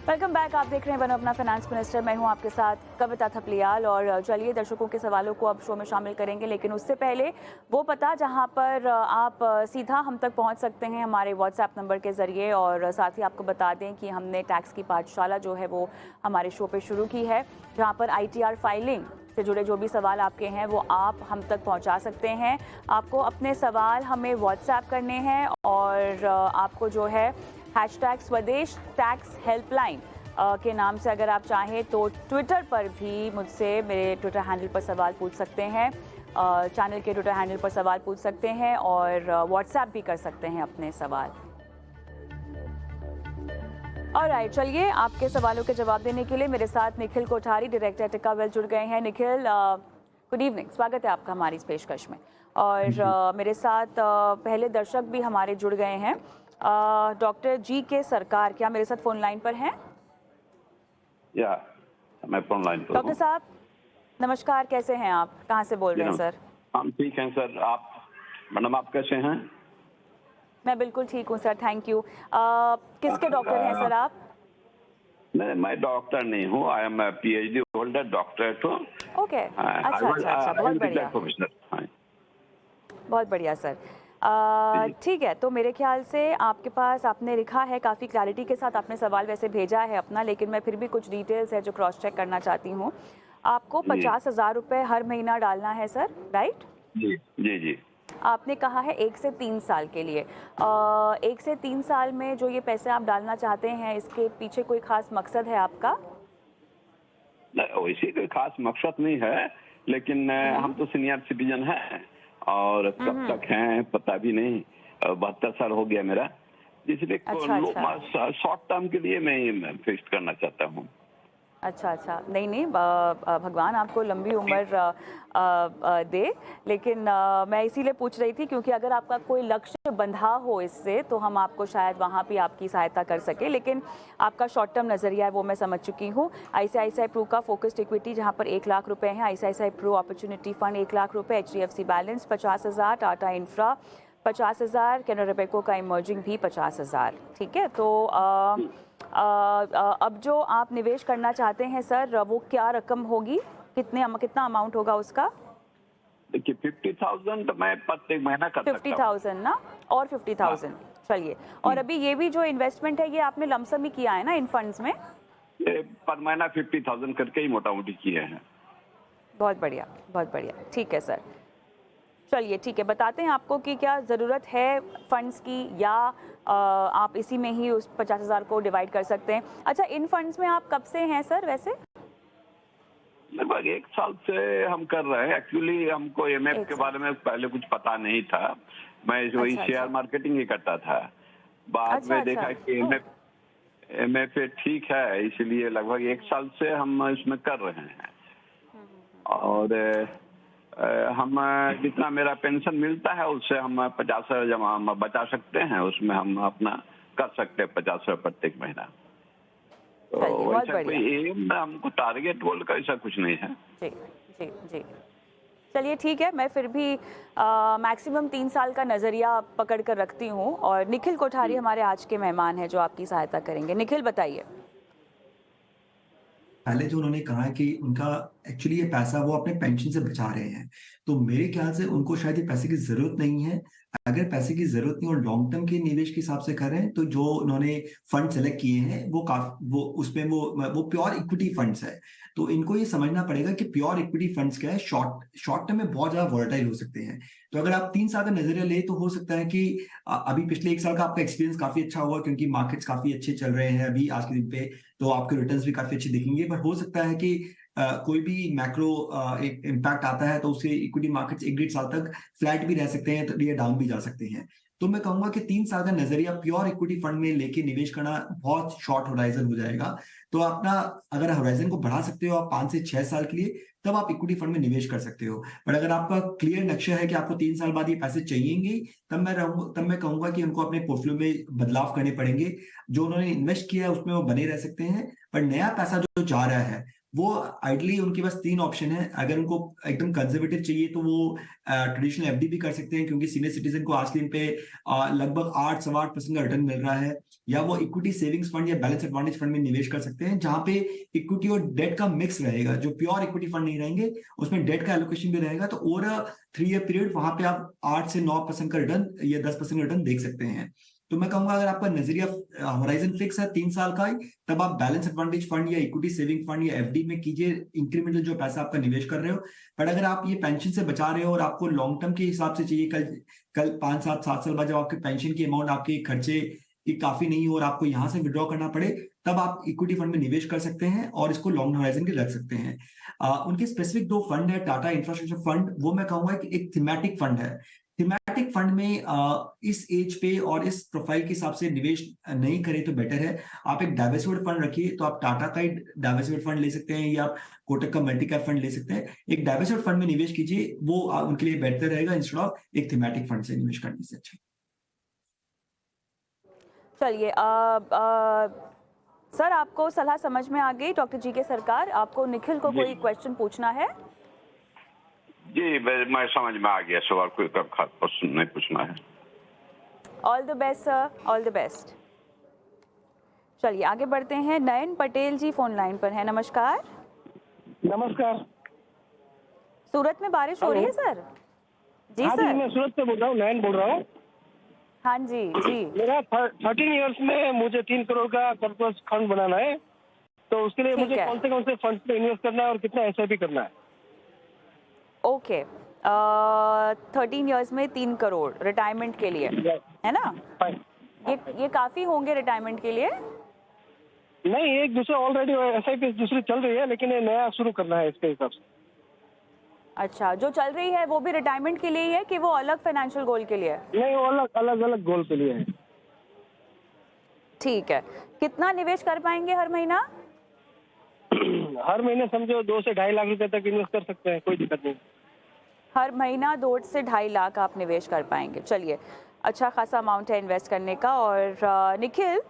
Welcome back. आप देख रहे हैं बनो अपना फाइनेंस मिनिस्टर। मैं हूं आपके साथ कविता थपलियाल। और चलिए दर्शकों के सवालों को अब शो में शामिल करेंगे, लेकिन उससे पहले वो पता जहां पर आप सीधा हम तक पहुंच सकते हैं हमारे व्हाट्सएप नंबर के ज़रिए। और साथ ही आपको बता दें कि हमने टैक्स की पाठशाला जो है वो हमारे शो पे शुरू की है, जहाँ पर ITR फाइलिंग से जुड़े जो भी सवाल आपके हैं वो आप हम तक पहुंचा सकते हैं। आपको अपने सवाल हमें व्हाट्सएप करने हैं और आपको जो है #स्वदेश टैक्स हेल्पलाइन के नाम से अगर आप चाहें तो ट्विटर पर भी मुझसे मेरे ट्विटर हैंडल पर सवाल पूछ सकते हैं, चैनल के ट्विटर हैंडल पर सवाल पूछ सकते हैं और व्हाट्सएप भी कर सकते हैं अपने सवाल। ऑलराइट, चलिए आपके सवालों के जवाब देने के लिए मेरे साथ निखिल कोठारी, डायरेक्टर टिकावेल जुड़ गए हैं। निखिल, गुड इवनिंग, स्वागत है आपका हमारी इस पेशकश में। और मेरे साथ पहले दर्शक भी हमारे जुड़ गए हैं। डॉक्टर GK सरकार, क्या मेरे साथ फोन लाइन पर हैं? या मैं फोन लाइन पर डॉक्टर साहब नमस्कार, कैसे हैं आप? कहाँ से बोल रहे हैं सर? हम ठीक हैं सर। आप मैडम, आप कैसे हैं? मैं बिल्कुल ठीक हूँ सर, थैंक यू। किसके डॉक्टर हैं सर आप? मैं डॉक्टर नहीं हूँ। I am PhD holder, doctorate हूँ। ओके, अच्छा अच्छा अच्छा, बहुत बढ़िया, बहुत बढ़िया सर। ठीक है, तो मेरे ख्याल से आपके पास, आपने लिखा है काफ़ी क्लैरिटी के साथ, आपने सवाल वैसे भेजा है अपना, लेकिन मैं फिर भी कुछ डिटेल्स है जो क्रॉस चेक करना चाहती हूँ। आपको 50,000 रुपये हर महीना डालना है सर, राइट? जी जी जी। आपने कहा है 1 से 3 साल के लिए। 1 से 3 साल में जो ये पैसे आप डालना चाहते हैं, इसके पीछे कोई खास मकसद है आपका? वैसे कोई खास मकसद नहीं है, लेकिन हम तो सीनियर सिटीजन हैं और कब तक हैं पता भी नहीं। 72 साल हो गया मेरा, इसलिए अच्छा। शॉर्ट टर्म के लिए मैं फिक्स करना चाहता हूँ। अच्छा अच्छा, नहीं नहीं, भगवान आपको लंबी उम्र दे, लेकिन मैं इसीलिए पूछ रही थी क्योंकि अगर आपका कोई लक्ष्य बंधा हो इससे तो हम आपको शायद वहाँ भी आपकी सहायता कर सके, लेकिन आपका शॉर्ट टर्म नज़रिया है वो मैं समझ चुकी हूँ। ICICI प्रू का फोकस्ड इक्विटी जहाँ पर 1 लाख रुपए हैं, ICICI Pru opportunity fund 1 lakh रुपए, HDFC balance 50,000, Tata infra 50,000, Canara bank का इमर्जिंग भी 50,000। ठीक है, तो अब जो आप निवेश करना चाहते हैं सर, वो क्या रकम होगी? कितना अमाउंट होगा उसका? देखिए 50,000 मैं प्रत्येक महीना कर सकता हूँ। 50,000 ना, और 50,000, चलिए। और अभी ये भी जो इन्वेस्टमेंट है ये आपने लमसम ही किया है ना इन फंड्स में? ये पर महीना 50,000 करके ही मोटा मोटी किए हैं। बहुत बढ़िया, बहुत बढ़िया, ठीक है सर। चलिए ठीक है, बताते हैं आपको कि क्या ज़रूरत है फंड्स की, या आप इसी में ही उस 50,000 को डिवाइड कर सकते हैं। अच्छा, इन फंड्स में आप कब से हैं सर वैसे? लगभग 1 साल से हम कर रहे हैं। एक्चुअली हमको MF के बारे में पहले कुछ पता नहीं था। मैं वही शेयर मार्केटिंग ही करता था। बाद में देखा कि MF ठीक है, इसलिए लगभग 1 साल से हम इसमें कर रहे हैं। और हम जितना मेरा पेंशन मिलता है उससे हम 50,000 जमा हम बचा सकते हैं, उसमें हम अपना कर सकते हैं 50,000 प्रत्येक महीना। तो वैसा कोई एम, हमको टारगेट गोल का ऐसा कुछ नहीं है। जी जी जी, चलिए ठीक है, मैं फिर भी मैक्सिमम 3 साल का नज़रिया पकड़ कर रखती हूँ। और निखिल कोठारी हमारे आज के मेहमान हैं जो आपकी सहायता करेंगे। निखिल बताइए। पहले जो उन्होंने कहा है कि उनका एक्चुअली ये पैसा वो अपने पेंशन से बचा रहे हैं, तो मेरे ख्याल से उनको शायद ये पैसे की जरूरत नहीं है। अगर पैसे की जरूरत नहीं और लॉन्ग टर्म के निवेश के हिसाब से कर रहे हैं, तो जो उन्होंने फंड सेलेक्ट किए हैं वो वो उसमें वो प्योर इक्विटी फंड्स है। तो इनको ये समझना पड़ेगा कि प्योर इक्विटी फंड्स क्या है, शॉर्ट टर्म में बहुत ज्यादा वॉलेटाइल हो सकते हैं। तो अगर आप 3 साल का नजरिया ले तो हो सकता है कि अभी पिछले 1 साल का आपका एक्सपीरियंस काफी अच्छा होगा, क्योंकि मार्केट्स काफी अच्छे चल रहे हैं अभी आज के दिन पे, तो आपके रिटर्न्स भी काफी अच्छे दिखेंगे। पर हो सकता है कि कोई भी मैक्रो एक इम्पैक्ट आता है तो उससे इक्विटी मार्केट्स 1-1.5 साल तक फ्लैट भी रह सकते हैं, तो ये डाउन भी जा सकते हैं। तो मैं कहूंगा कि 3 साल का नजरिया प्योर इक्विटी फंड में लेके निवेश करना बहुत शॉर्ट होराइजन हो जाएगा। तो अपना अगर होराइजन को बढ़ा सकते हो आप 5 से 6 साल के लिए, तब आप इक्विटी फंड में निवेश कर सकते हो। पर अगर आपका क्लियर लक्ष्य है कि आपको 3 साल बाद ये पैसे चाहिएंगे, तब मैं कहूंगा कि उनको अपने पोर्टफोलियो में बदलाव करने पड़ेंगे। जो उन्होंने इन्वेस्ट किया है उसमें वो बने रह सकते हैं, पर नया पैसा जो जा रहा है वो आइडली उनके पास 3 ऑप्शन है। अगर उनको एकदम कंजर्वेटिव चाहिए तो वो ट्रेडिशनल एफडी भी कर सकते हैं, क्योंकि सीनियर सिटीजन को आज के दिन पे लगभग 8 सवा 8% का रिटर्न मिल रहा है। या वो इक्विटी सेविंग्स फंड या बैलेंस एडवांटेज फंड में निवेश कर सकते हैं, जहां पे इक्विटी और डेट का मिक्स रहेगा। जो प्योर इक्विटी फंड नहीं रहेंगे, उसमें डेट का एलोकेशन भी रहेगा। तो ओवर 3 ईयर पीरियड वहां पे आप 8 से 9% का रिटर्न या 10% का रिटर्न देख सकते हैं। तो मैं कहूंगा अगर आपका नजरिया होराइजन फिक्स है 3 साल का ही, तब आप बैलेंस एडवांटेज फंड या इक्विटी सेविंग फंड या एफडी में कीजिए, इंक्रीमेंटल जो पैसा आपका निवेश कर रहे हो। पर अगर आप ये पेंशन से बचा रहे हो और आपको लॉन्ग टर्म के हिसाब से चाहिए, कल 5 7 साल बाद जब आपके पेंशन की अमाउंट आपके खर्चे की काफी नहीं हो और आपको यहाँ से विड्रॉ करना पड़े, तब आप इक्विटी फंड में निवेश कर सकते हैं और इसको लॉन्ग होराइजन के रख सकते हैं। उनके स्पेसिफिक 2 फंड है, टाटा इंफ्रास्ट्रक्चर फंड, वो मैं कहूंगा कि एक थीमेटिक फंड है। थीमेटिक फंड में इस एज पे और इस प्रोफाइल के हिसाब से निवेश नहीं करें तो बेटर है। आप एक डाइवर्सिफाइड फंड रखिए, तो आप टाटा का ही डाइवर्सिफाइड फंड ले सकते हैं या आप कोटक का मल्टी कैप फंड ले सकते हैं। एक डाइवर्सिफाइड फंड में निवेश कीजिए, वो उनके लिए बेहतर रहेगा इंस्टेड ऑफ एक थीमेटिक फंड से निवेश करने से अच्छा। चलिए सर, आपको सलाह समझ में आ गई डॉक्टर जी के सरकार। आपको निखिल को कोई क्वेश्चन पूछना है? जी मैं समझ में आ गया, सवाल कोई खास नहीं पूछना है। All the best sir, all the best. चलिए आगे बढ़ते हैं। नयन पटेल जी फोन लाइन पर है। नमस्कार। नमस्कार। सूरत में बारिश हो रही है सर? जी हाँ सर। जी, मैं सूरत से बोल रहा हूँ, नयन बोल रहा हूँ। हाँ जी जी। मेरा 13 इयर्स में मुझे 3 करोड़ का सरप्लस फंड बनाना है, तो उसके लिए मुझे कौन से फंड में इन्वेस्ट करना है और कितना एसआईपी करना है? ओके, 13 इयर्स में 3 करोड़ रिटायरमेंट के लिए, है ना? ये काफी होंगे रिटायरमेंट के लिए? नहीं, एक दूसरा ऑलरेडी एसआईपी दूसरी चल रही है, लेकिन ये नया शुरू करना है इसके हिसाब से। अच्छा, जो चल रही है वो भी रिटायरमेंट के लिए ही है कि वो अलग फाइनेंशियल गोल के लिए है? नहीं, वो अलग गोल के लिए है। ठीक है। कितना निवेश कर पाएंगे हर महीना? हर महीने समझो 2 से 2.5 लाख रुपए तक इन्वेस्ट कर सकते हैं, कोई दिक्कत नहीं। हर महीना 2 से 2.5 लाख आप निवेश कर पाएंगे। चलिए, अच्छा खासा अमाउंट है इन्वेस्ट करने का। और निखिल,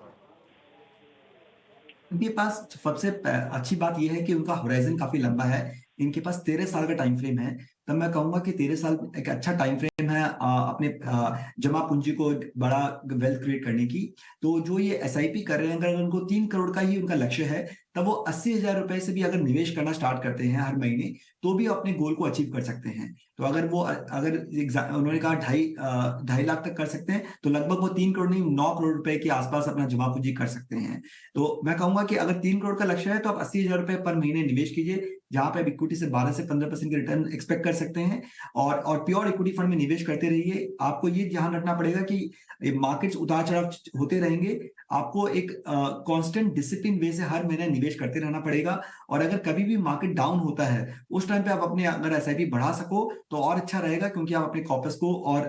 इनके पास सबसे अच्छी बात यह है कि उनका होराइजन काफी लंबा है। इनके पास 13 साल का टाइम फ्रेम है। तब मैं कहूंगा कि 13 साल एक अच्छा टाइम फ्रेम है अपने जमा पूंजी को एक बड़ा वेल्थ क्रिएट करने की। तो जो ये एसआईपी कर रहे हैं, अगर उनको 3 करोड़ का ही उनका लक्ष्य है, तब वो 80,000 रुपए से भी अगर निवेश करना स्टार्ट करते हैं हर महीने, तो भी अपने गोल को अचीव कर सकते हैं। तो अगर उन्होंने कहा 2.5 लाख तक कर सकते हैं, तो लगभग वो 3 करोड़ नहीं 9 करोड़ रुपए के आसपास अपना जमा पूंजी कर सकते हैं। तो मैं कहूंगा कि अगर 3 करोड़ का लक्ष्य है, तो आप 80,000 रुपए पर महीने निवेश कीजिए, जहां पे आप इक्विटी से 12 से 15% के रिटर्न एक्सपेक्ट कर सकते हैं। और प्योर इक्विटी फंड में निवेश करते रहिए। आपको ये ध्यान रखना पड़ेगा कि मार्केट्स उतार चढ़ाव होते रहेंगे, आपको एक कांस्टेंट डिसिप्लिन वे से हर महीने निवेश करते रहना पड़ेगा। और अगर कभी भी मार्केट डाउन होता है, उस टाइम पे आप अपने अगर एसआईपी बढ़ा सको तो और अच्छा रहेगा, क्योंकि आप अपने कॉर्पस को और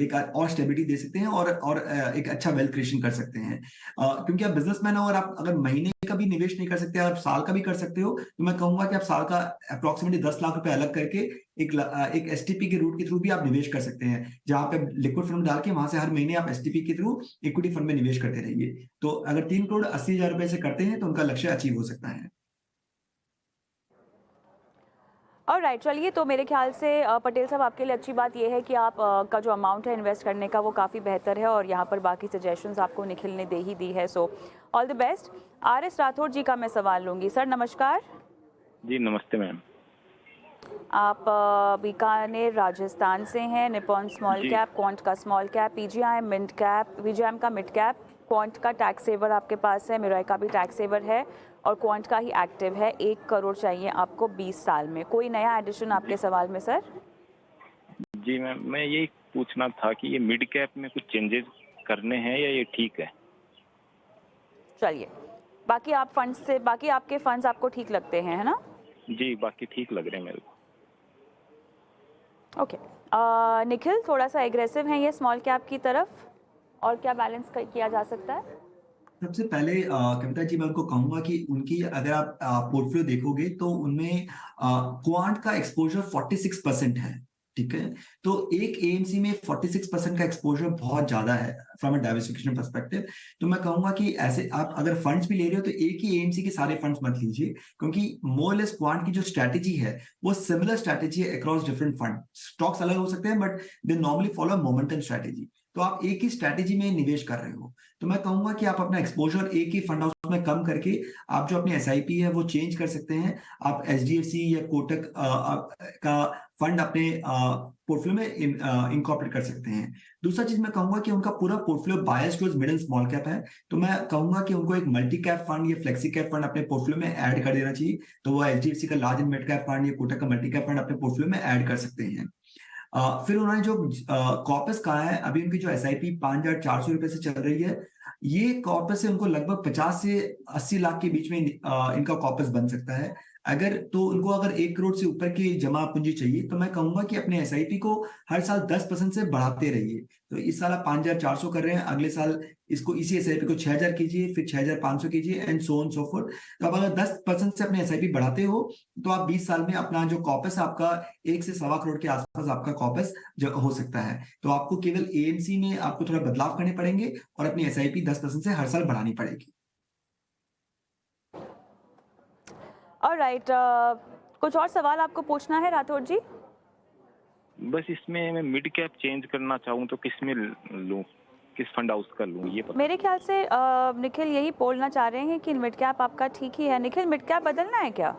एक और स्टेबिलिटी दे सकते हैं और एक अच्छा वेल्थ क्रिएशन कर सकते हैं। क्योंकि आप बिजनेसमैन हो और आप अगर महीने का भी निवेश नहीं कर सकते, आप साल का भी कर सकते हो, तो मैं कहूंगा कि आप साल का अप्रोक्सीमेटली 10 लाख रुपए अलग करके एक एसटीपी के रूट के थ्रू भी आप निवेश कर सकते हैं, जहां पे लिक्विड फंड डाल के वहां से हर महीने आप एसटीपी के थ्रू इक्विटी फंड में निवेश करते रहिए। तो अगर 3 करोड़ 80,000 रुपए से करते हैं, तो उनका लक्ष्य अचीव हो सकता है। ऑलराइट, चलिए, तो मेरे ख्याल से पटेल साहब, आपके लिए अच्छी बात यह है कि आप का जो अमाउंट है इन्वेस्ट करने का वो काफ़ी बेहतर है, और यहाँ पर बाकी सजेशंस आपको निखिल ने दे ही दी है। So all the best. R S. Rathore ji का मैं सवाल लूँगी। सर नमस्कार। जी नमस्ते मैम। आप बीकानेर राजस्थान से हैं। निपॉन स्मॉल कैप, क्वांट का small cap, PGIM mid cap, VGIM का मिड कैप, क्वांट का टैक्स सेवर आपके पास है, मिराई का भी टैक्स सेवर है, और क्वांट का ही एक्टिव है। 1 करोड़ चाहिए आपको 20 साल में। कोई नया एडिशन आपके सवाल में सर? जी मैम, मैं यही पूछना था कि ये मिड कैप में कुछ चेंजेस करने हैं या ये ठीक है? चलिए, बाकी आपके फंड्स आपको ठीक लगते हैं, है ना? जी, बाकी ठीक लग रहे हैं मेरे को। ओके। निखिल, थोड़ा सा एग्रेसिव है ये स्मॉल कैप की तरफ, और क्या बैलेंस किया जा सकता है? सबसे पहले कविता जी मैं उनको कहूंगा कि उनकी अगर आप पोर्टफोलियो देखोगे तो उनमें क्वांट का एक्सपोजर 46% है। ठीक है। तो एक एएमसी में 46% का एक्सपोजर बहुत ज्यादा है फ्रॉम अ डाइवर्सिफिकेशन पर्सपेक्टिव। तो मैं कहूंगा कि ऐसे आप अगर फंड्स भी ले रहे हो तो एक ही एएमसी के सारे फंड्स मत लीजिए, क्योंकि मोर लेस क्वांट की जो स्ट्रैटेजी है वो सिमिलर स्ट्रैटेजी है अक्रॉस डिफरेंट फंड। स्टॉक्स अलग हो सकते हैं but they normally follow momentum strategy. तो आप एक ही स्ट्रैटेजी में निवेश कर रहे हो, तो मैं कहूंगा कि आप अपना एक्सपोजर एक ही फंड हाउस में कम करके आप जो अपनी एसआईपी है वो चेंज कर सकते हैं। आप एचडीएफसी या कोटक का फंड अपने पोर्टफोलियो में इनकॉर्पोरेट कर सकते हैं। दूसरा चीज मैं कहूंगा कि उनका पूरा portfolio bias towards mid and small cap है, तो मैं कहूंगा कि उनको एक मल्टी कैप फंड या फ्लेक्सी कैप फंड अपने पोर्टफोलियो में ऐड कर देना चाहिए। तो वो एचडीएफसी का large and mid cap fund या कोटक का मल्टी कैप फंड अपने पोर्टफोलियो में ऐड कर सकते हैं। फिर उन्होंने जो कॉर्पस कहा है, अभी उनकी जो एसआईपी 5,400 रुपए से चल रही है, ये कॉर्पस से उनको लगभग 50 से 80 लाख के बीच में इनका कॉर्पस बन सकता है। अगर 1 करोड़ से ऊपर की जमा पूंजी चाहिए तो मैं कहूंगा कि अपने एसआईपी को हर साल 10% से बढ़ाते रहिए। तो इस साल आप 5,400 कर रहे हैं, अगले साल इसको इसी एसआईपी को 6,000 कीजिए, फिर 6,500 कीजिए and so on so fourth. तो आप अगर 10% से अपने एसआईपी बढ़ाते हो तो आप 20 साल में अपना जो कॉर्पस आपका 1 से 1.25 करोड़ के आसपास आपका कॉर्पस हो सकता है। तो आपको केवल एएमसी में आपको थोड़ा बदलाव करने पड़ेंगे और अपनी एसआईपी 10% से हर साल बढ़ानी पड़ेगी। ऑलराइट, कुछ और सवाल आपको पूछना है राठौर जी? बस इसमें मैं मिड कैप चेंज करना चाहूँ तो किस में लूँ, किस फंड हाउस का लूँ, ये पता। मेरे ख्याल से निखिल यही बोलना चाह रहे हैं कि मिड कैप आपका ठीक ही है। निखिल, मिड कैप बदलना है क्या?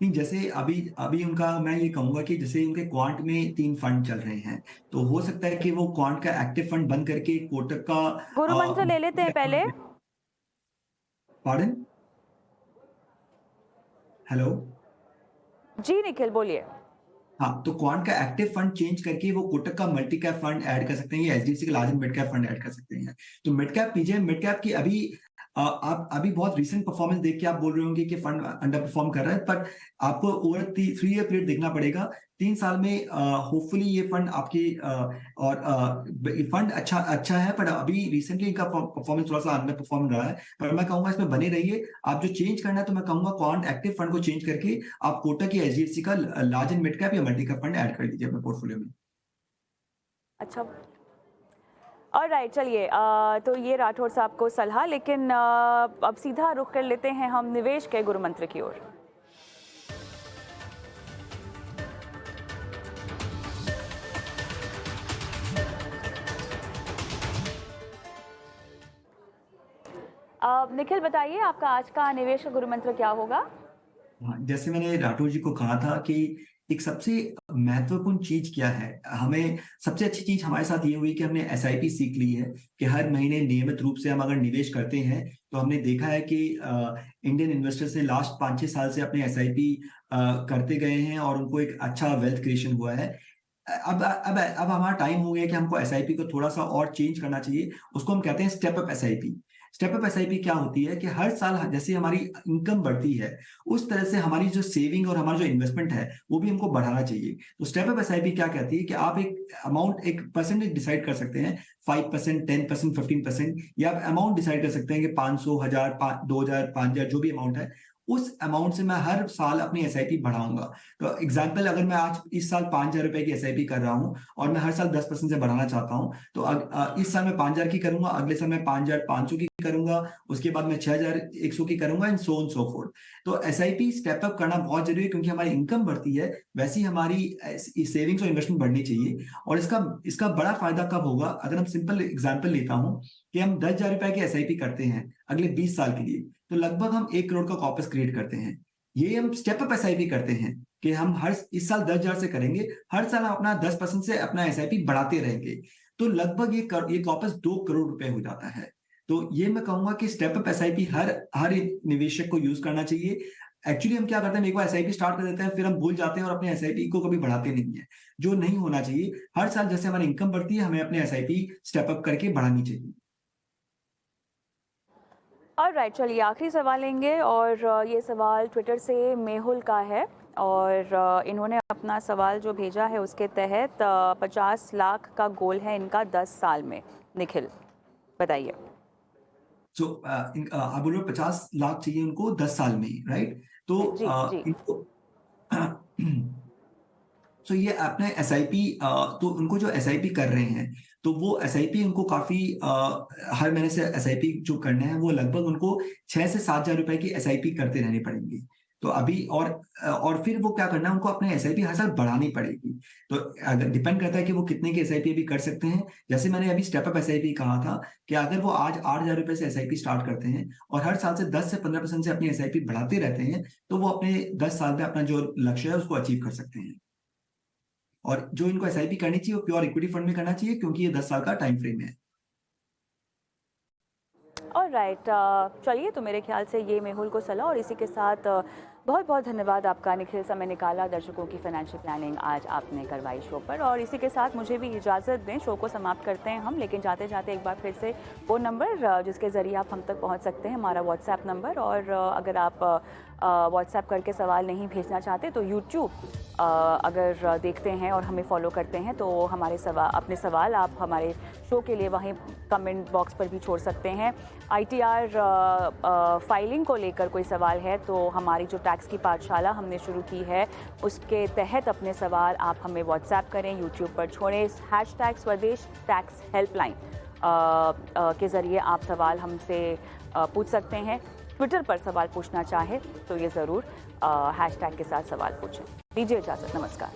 नहीं, जैसे अभी अभी उनका मैं ये कहूंगा कि जैसे उनके क्वांट में 3 फंड चल रहे हैं, तो हो सकता है कि वो क्वांट का एक्टिव फंड बंद करके कोटक का गुरु मंत्र ले लेते हैं पहले। Pardon, hello. जी निखिल बोलिए। हाँ, तो क्वांट का एक्टिव फंड चेंज करके वो कोटक का मल्टी कैप फंड ऐड कर सकते हैं या एचडीएफसी का large mid cap fund add कर सकते हैं। तो मिड कैप कीजिए। मिड कैप की अभी आप अभी बहुत रिसेंट परफॉर्मेंस देख के आप बोल रहे होंगे कि फंड अंडर परफॉर्म कर रहा है, पर आपको ओवर 3 ईयर पीरियड देखना पड़ेगा। 3 साल में होपफुली ये फंड आपकी और फंड अच्छा है, पर अभी रिसेंटली इनका परफॉर्मेंस थोड़ा सा अंडर परफॉर्म रहा है। पर मैं कहूंगा इसमें बने रहिए। आप जो चेंज करना है तो मैं कहूंगा क्वांट एक्टिव फंड को चेंज करके आप कोटक या एचडीएफसी का लार्ज एंड मिड कैप या मल्टी कैप फंड ऐड कर लीजिए अपने पोर्टफोलियो में। अच्छा, ऑलराइट, चलिए तो ये राठौर साहब को सलाह, लेकिन अब सीधा रुख कर लेते हैं हम निवेश के गुरु मंत्र की ओर। निखिल बताइए, आपका आज का निवेश का गुरु मंत्र क्या होगा? हाँ, जैसे मैंने राठौर जी को कहा था कि एक सबसे महत्वपूर्ण चीज क्या है, हमें सबसे अच्छी चीज हमारे साथ ये हुई कि हमने एसआईपी सीख ली है कि हर महीने नियमित रूप से हम अगर निवेश करते हैं तो हमने देखा है कि इंडियन इन्वेस्टर्स ने लास्ट 5-6 साल से अपने एसआईपी करते गए हैं और उनको एक अच्छा वेल्थ क्रिएशन हुआ है। अब हमारा टाइम हो गया कि हमको एसआईपी को थोड़ा सा और चेंज करना चाहिए। उसको हम कहते हैं step up SIP. Step up SIP क्या होती है कि हर साल जैसे हमारी इनकम बढ़ती है उस तरह से हमारी जो सेविंग और हमारा जो इन्वेस्टमेंट है वो भी हमको बढ़ाना चाहिए। तो स्टेप अप एसआईपी क्या कहती है कि आप एक अमाउंट, एक परसेंटेज डिसाइड कर सकते हैं, 5%, 10%, 15%, या आप अमाउंट डिसाइड कर सकते हैं कि 500, 1000, 2000, 5000 जो भी अमाउंट है, उस अमाउंट से मैं हर साल अपनी एसआईपी बढ़ाऊंगा। तो एग्जांपल, अगर मैं आज इस साल 5,000 रुपए की एसआईपी कर रहा हूं और मैं हर साल 10% से बढ़ाना चाहता हूं, तो इस साल मैं 5,000 की करूंगा, अगले साल मैं 5,500 की करूंगा, उसके बाद मैं 6,100 की करूंगा and so on so fourth. तो एसआईपी स्टेप अप करना बहुत जरूरी है, क्योंकि हमारी इनकम बढ़ती है वैसी हमारी सेविंग्स और इन्वेस्टमेंट बढ़नी चाहिए। और इसका बड़ा फायदा कब होगा? अगर हम सिंपल एग्जाम्पल लेता हूं कि हम 10,000 रुपए की एसआईपी करते हैं अगले 20 साल के लिए, तो लगभग हम 1 करोड़ का कॉर्पस क्रिएट करते हैं। ये हम स्टेप अप एसआईपी करते हैं कि हम इस साल 10,000 से करेंगे, हर साल हम अपना 10% से अपना एसआईपी बढ़ाते रहेंगे, तो लगभग ये कॉर्पस 2 करोड़ रुपए हो जाता है। तो ये मैं कहूंगा कि स्टेप अप एसआईपी हर निवेशक को यूज करना चाहिए। एक्चुअली हम क्या करते हैं, एक बार एसआईपी स्टार्ट कर देते हैं, फिर हम भूल जाते हैं और अपने एसआईपी को कभी बढ़ाते नहीं है, जो नहीं होना चाहिए। हर साल जैसे हमारी इनकम बढ़ती है, हमें अपने एसआईपी स्टेप अप करके बढ़ानी चाहिए। ऑलराइट, चलिए आखिरी सवाल लेंगे, और ये सवाल ट्विटर से मेहुल का है, और इन्होंने अपना सवाल जो भेजा है उसके तहत 50 लाख का गोल है इनका 10 साल में। निखिल बताइए। सो आप बोल रहे हो 50 लाख चाहिए उनको 10 साल में, राइट? तो जी, जी। इनको सो ये अपने एसआईपी तो उनको जो एसआईपी कर रहे हैं तो वो एसआईपी उनको काफी हर महीने से एसआईपी जो करना है वो लगभग उनको 6 से 7 हज़ार रुपए की एसआईपी करते रहनी पड़ेंगी। तो अभी और फिर वो क्या करना है, उनको अपने एसआईपी हर साल बढ़ानी पड़ेगी। तो अगर डिपेंड करता है कि वो कितने की एसआईपी अभी कर सकते हैं। जैसे मैंने अभी स्टेप अप एसआईपी कहा था कि अगर वो आज 8 हज़ार रुपए से एसआईपी स्टार्ट करते हैं और हर साल से 10 से 15% से अपनी एसआईपी बढ़ाते रहते हैं तो वो अपने 10 साल में अपना जो लक्ष्य है उसको अचीव कर सकते हैं। और जो इनको एसआईपी करनी चाहिए वो प्योर इक्विटी फंड में करना चाहिए क्योंकि ये 10 साल का टाइम फ्रेम है। ऑलराइट, चलिए, तो मेरे ख्याल से ये मेहुल को सलाह, और इसी के साथ बहुत बहुत धन्यवाद आपका निखिल, समय निकाला दर्शकों की फाइनेंशियल प्लानिंग आज आपने करवाई शो पर। और इसी के साथ मुझे भी इजाज़त दें, शो को समाप्त करते हैं हम, लेकिन जाते जाते एक बार फिर से वो नंबर जिसके ज़रिए आप हम तक पहुंच सकते हैं, हमारा व्हाट्सएप नंबर। और अगर आप व्हाट्सएप करके सवाल नहीं भेजना चाहते तो यूट्यूब अगर देखते हैं और हमें फॉलो करते हैं तो हमारे अपने सवाल आप हमारे शो के लिए वहीं कमेंट बॉक्स पर भी छोड़ सकते हैं। आईटीआर फाइलिंग को लेकर कोई सवाल है तो हमारी जो टैक्स की पाठशाला हमने शुरू की है उसके तहत अपने सवाल आप हमें व्हाट्सएप करें, यूट्यूब पर छोड़ें, #, स्वदेश टैक्स हेल्पलाइन के ज़रिए आप सवाल हमसे पूछ सकते हैं। ट्विटर पर सवाल पूछना चाहे तो ये ज़रूर #, के साथ सवाल पूछें। दीजिए इजाज़त, नमस्कार।